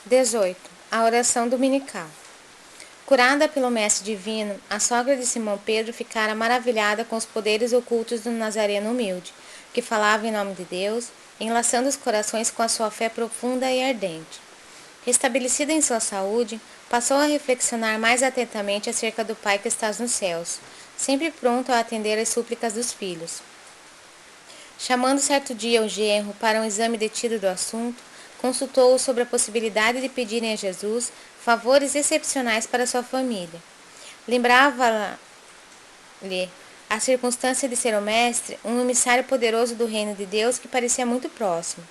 18. A oração dominical. Curada pelo Mestre Divino, a sogra de Simão Pedro ficara maravilhada com os poderes ocultos do Nazareno humilde, que falava em nome de Deus, enlaçando os corações com a sua fé profunda e ardente. Restabelecida em sua saúde, passou a reflexionar mais atentamente acerca do Pai que estás nos céus, sempre pronto a atender às súplicas dos filhos. Chamando certo dia o genro para um exame detido do assunto, consultou-o sobre a possibilidade de pedirem a Jesus favores excepcionais para sua família. Lembrava-lhe a circunstância de ser o mestre um emissário poderoso do reino de Deus que parecia muito próximo.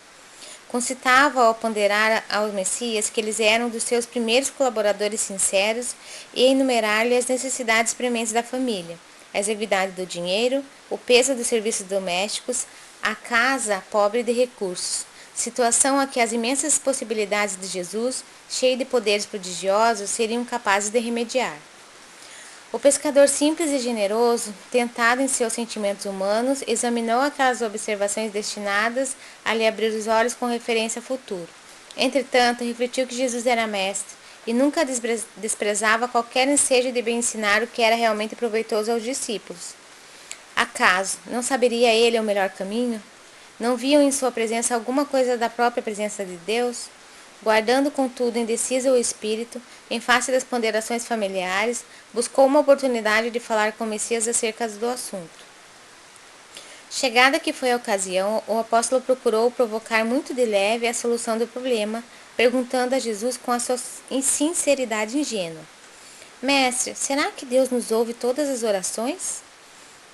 Concitava-o a ponderar ao Messias que eles eram dos seus primeiros colaboradores sinceros e a enumerar-lhe as necessidades prementes da família, a exiguidade do dinheiro, o peso dos serviços domésticos, a casa pobre de recursos, situação a que as imensas possibilidades de Jesus, cheio de poderes prodigiosos, seriam capazes de remediar. O pescador simples e generoso, tentado em seus sentimentos humanos, examinou aquelas observações destinadas a lhe abrir os olhos com referência ao futuro. Entretanto, refletiu que Jesus era mestre e nunca desprezava qualquer ensejo de bem ensinar o que era realmente proveitoso aos discípulos. Acaso, não saberia ele o melhor caminho? Não viam em sua presença alguma coisa da própria presença de Deus? Guardando, contudo, indeciso o espírito, em face das ponderações familiares, buscou uma oportunidade de falar com o Messias acerca do assunto. Chegada que foi a ocasião, o apóstolo procurou provocar muito de leve a solução do problema, perguntando a Jesus com a sua sinceridade ingênua: Mestre, será que Deus nos ouve todas as orações?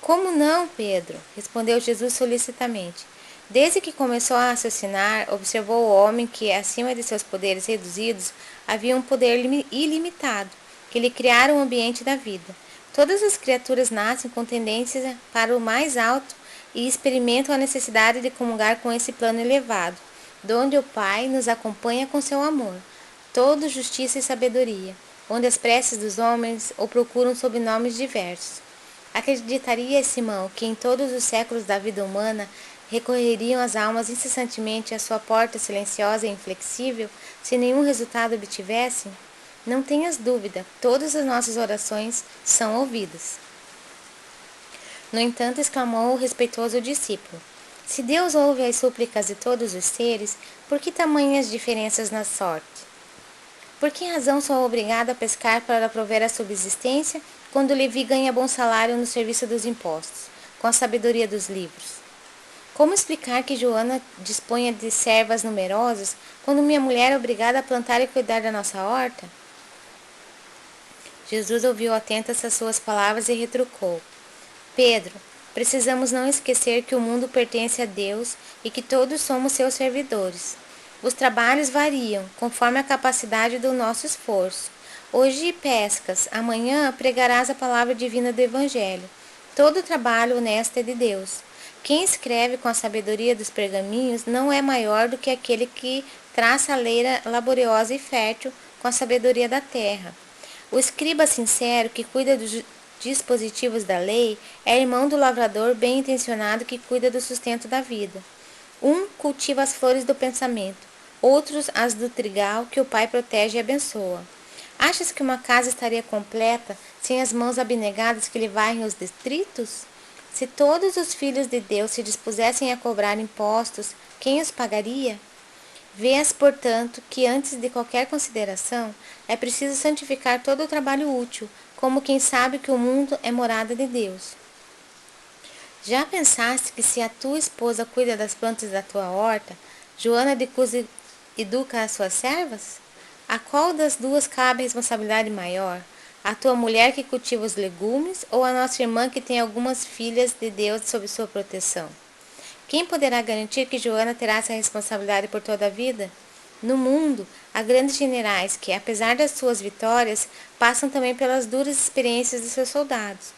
Como não, Pedro? Respondeu Jesus solicitamente. Desde que começou a raciocinar, observou o homem que, acima de seus poderes reduzidos, havia um poder ilimitado, que lhe criara um ambiente da vida. Todas as criaturas nascem com tendência para o mais alto e experimentam a necessidade de comungar com esse plano elevado, donde o Pai nos acompanha com seu amor, todo justiça e sabedoria, onde as preces dos homens o procuram sob nomes diversos. Acreditaria Simão que em todos os séculos da vida humana recorreriam as almas incessantemente à sua porta silenciosa e inflexível, se nenhum resultado obtivessem? Não tenhas dúvida, todas as nossas orações são ouvidas. No entanto, exclamou o respeitoso discípulo: se Deus ouve as súplicas de todos os seres, por que tamanhas diferenças na sorte? Por que razão sou obrigado a pescar para prover a subsistência, quando Levi ganha bom salário no serviço dos impostos, com a sabedoria dos livros? Como explicar que Joana disponha de servas numerosas, quando minha mulher é obrigada a plantar e cuidar da nossa horta? Jesus ouviu atento essas suas palavras e retrucou: Pedro, precisamos não esquecer que o mundo pertence a Deus e que todos somos seus servidores. Os trabalhos variam, conforme a capacidade do nosso esforço. Hoje pescas, amanhã pregarás a palavra divina do Evangelho. Todo trabalho honesto é de Deus. Quem escreve com a sabedoria dos pergaminhos não é maior do que aquele que traça a leira laboriosa e fértil com a sabedoria da terra. O escriba sincero que cuida dos dispositivos da lei é irmão do lavrador bem intencionado que cuida do sustento da vida. Um cultiva as flores do pensamento, outros as do trigal que o Pai protege e abençoa. Achas que uma casa estaria completa sem as mãos abnegadas que lhe varrem os detritos? Se todos os filhos de Deus se dispusessem a cobrar impostos, quem os pagaria? Vês, portanto, que antes de qualquer consideração, é preciso santificar todo o trabalho útil, como quem sabe que o mundo é morada de Deus. Já pensaste que se a tua esposa cuida das plantas da tua horta, Joana de Cus educa as suas servas? A qual das duas cabe a responsabilidade maior? A tua mulher que cultiva os legumes ou a nossa irmã que tem algumas filhas de Deus sob sua proteção? Quem poderá garantir que Joana terá essa responsabilidade por toda a vida? No mundo, há grandes generais que, apesar das suas vitórias, passam também pelas duras experiências de seus soldados.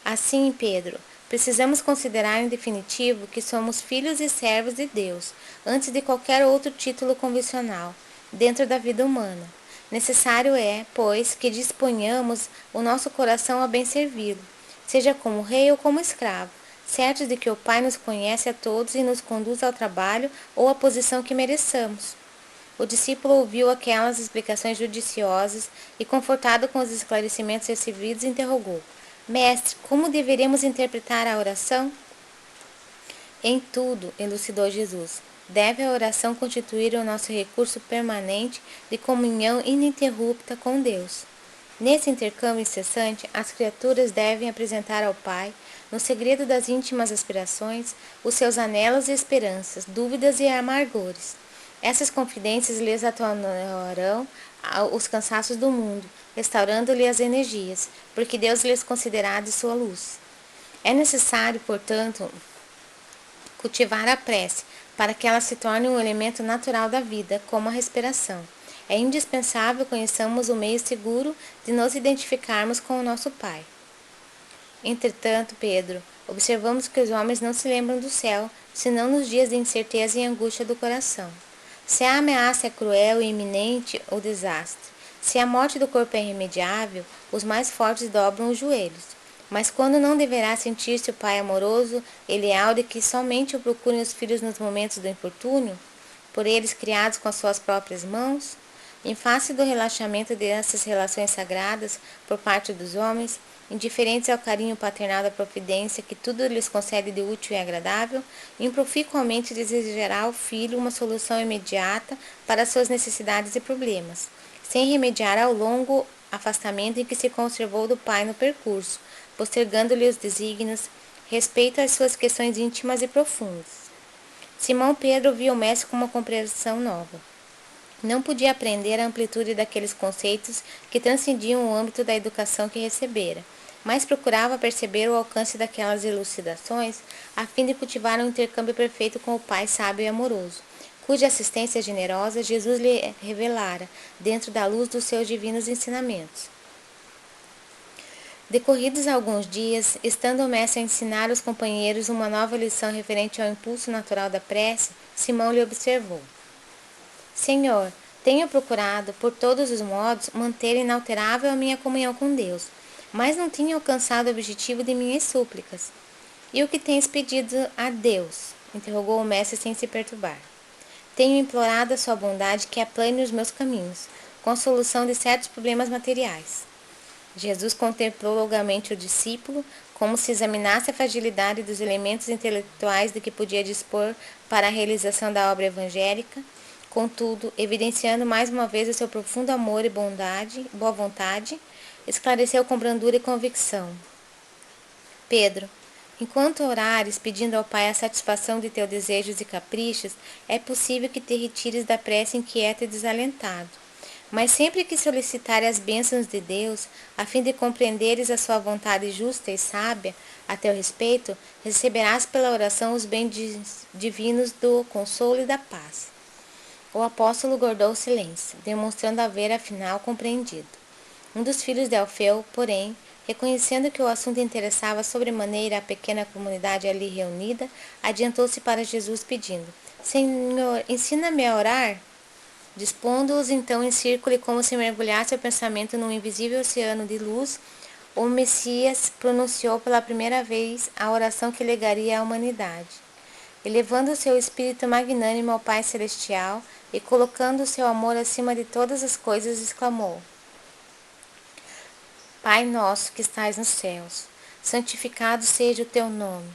Assim, Pedro, precisamos considerar em definitivo que somos filhos e servos de Deus, antes de qualquer outro título convencional, dentro da vida humana. Necessário é, pois, que disponhamos o nosso coração a bem servi-lo, seja como rei ou como escravo, certos de que o Pai nos conhece a todos e nos conduz ao trabalho ou à posição que mereçamos. O discípulo ouviu aquelas explicações judiciosas e, confortado com os esclarecimentos recebidos, interrogou: Mestre, como deveremos interpretar a oração? Em tudo, elucidou Jesus, deve a oração constituir o nosso recurso permanente de comunhão ininterrupta com Deus. Nesse intercâmbio incessante, as criaturas devem apresentar ao Pai, no segredo das íntimas aspirações, os seus anelos e esperanças, dúvidas e amargores. Essas confidências lhes atenuarão os cansaços do mundo, restaurando-lhe as energias, porque Deus lhes considerará de sua luz. É necessário, portanto, cultivar a prece, para que ela se torne um elemento natural da vida, como a respiração. É indispensável conheçamos o meio seguro de nos identificarmos com o nosso Pai. Entretanto, Pedro, observamos que os homens não se lembram do céu, senão nos dias de incerteza e angústia do coração. Se a ameaça é cruel e iminente, o desastre. Se a morte do corpo é irremediável, os mais fortes dobram os joelhos. Mas quando não deverá sentir-se o Pai amoroso e leal de que somente o procurem os filhos nos momentos do infortúnio, por eles criados com as suas próprias mãos? Em face do relaxamento dessas relações sagradas por parte dos homens, indiferentes ao carinho paternal da providência que tudo lhes concede de útil e agradável, improficuamente desejará ao filho uma solução imediata para suas necessidades e problemas, sem remediar ao longo afastamento em que se conservou do pai no percurso, postergando-lhe os desígnios, respeito às suas questões íntimas e profundas. Simão Pedro via o mestre com uma compreensão nova. Não podia aprender a amplitude daqueles conceitos que transcendiam o âmbito da educação que recebera, mas procurava perceber o alcance daquelas elucidações a fim de cultivar um intercâmbio perfeito com o Pai sábio e amoroso, cuja assistência generosa Jesus lhe revelara dentro da luz dos seus divinos ensinamentos. Decorridos alguns dias, estando o mestre a ensinar aos companheiros uma nova lição referente ao impulso natural da prece, Simão lhe observou: Senhor, tenho procurado, por todos os modos, manter inalterável a minha comunhão com Deus, mas não tinha alcançado o objetivo de minhas súplicas. E o que tens pedido a Deus? Interrogou o mestre sem se perturbar. Tenho implorado a sua bondade que aplane os meus caminhos, com a solução de certos problemas materiais. Jesus contemplou longamente o discípulo, como se examinasse a fragilidade dos elementos intelectuais de que podia dispor para a realização da obra evangélica. Contudo, evidenciando mais uma vez o seu profundo amor e boa vontade, esclareceu com brandura e convicção: Pedro, enquanto orares pedindo ao Pai a satisfação de teus desejos e caprichos, é possível que te retires da prece inquieto e desalentado. Mas sempre que solicitares as bênçãos de Deus, a fim de compreenderes a sua vontade justa e sábia a teu respeito, receberás pela oração os bens divinos do consolo e da paz. O apóstolo guardou silêncio, demonstrando haver afinal compreendido. Um dos filhos de Alfeu, porém, reconhecendo que o assunto interessava sobremaneira a pequena comunidade ali reunida, adiantou-se para Jesus pedindo: Senhor, ensina-me a orar? Dispondo-os então em círculo e como se mergulhasse o pensamento num invisível oceano de luz, o Messias pronunciou pela primeira vez a oração que legaria à humanidade. Elevando o seu espírito magnânimo ao Pai Celestial e colocando o seu amor acima de todas as coisas, exclamou: Pai nosso que estais nos céus, santificado seja o teu nome.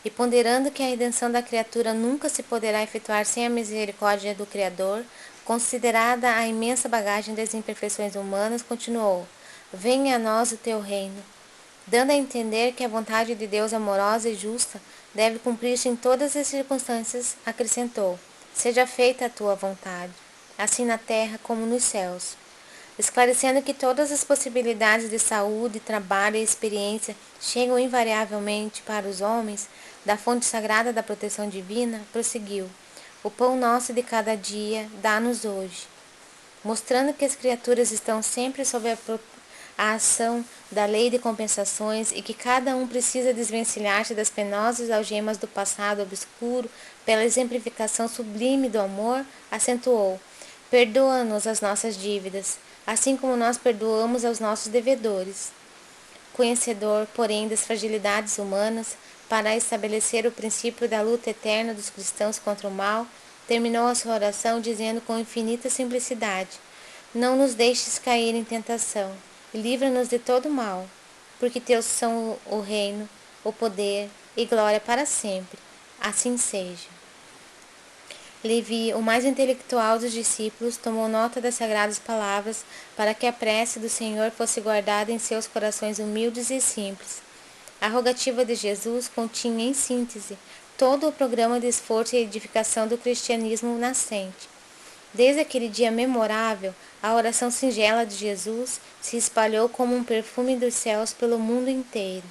E ponderando que a redenção da criatura nunca se poderá efetuar sem a misericórdia do Criador, considerada a imensa bagagem das imperfeições humanas, continuou: Venha a nós o teu reino. Dando a entender que a vontade de Deus amorosa e justa deve cumprir-se em todas as circunstâncias, acrescentou: Seja feita a tua vontade, assim na terra como nos céus. Esclarecendo que todas as possibilidades de saúde, trabalho e experiência chegam invariavelmente para os homens da fonte sagrada da proteção divina, prosseguiu: O pão nosso de cada dia dá-nos hoje. Mostrando que as criaturas estão sempre sob a ação da lei de compensações e que cada um precisa desvencilhar-se das penosas algemas do passado obscuro pela exemplificação sublime do amor, acentuou: Perdoa-nos as nossas dívidas, assim como nós perdoamos aos nossos devedores. Conhecedor, porém, das fragilidades humanas, para estabelecer o princípio da luta eterna dos cristãos contra o mal, Terminou a sua oração dizendo com infinita simplicidade: Não nos deixes cair em tentação, e livra-nos de todo mal, porque teus são o reino, o poder e glória para sempre. Assim seja. Levi, o mais intelectual dos discípulos, tomou nota das sagradas palavras para que a prece do Senhor fosse guardada em seus corações humildes e simples. A rogativa de Jesus continha, em síntese, todo o programa de esforço e edificação do cristianismo nascente. Desde aquele dia memorável, a oração singela de Jesus se espalhou como um perfume dos céus pelo mundo inteiro.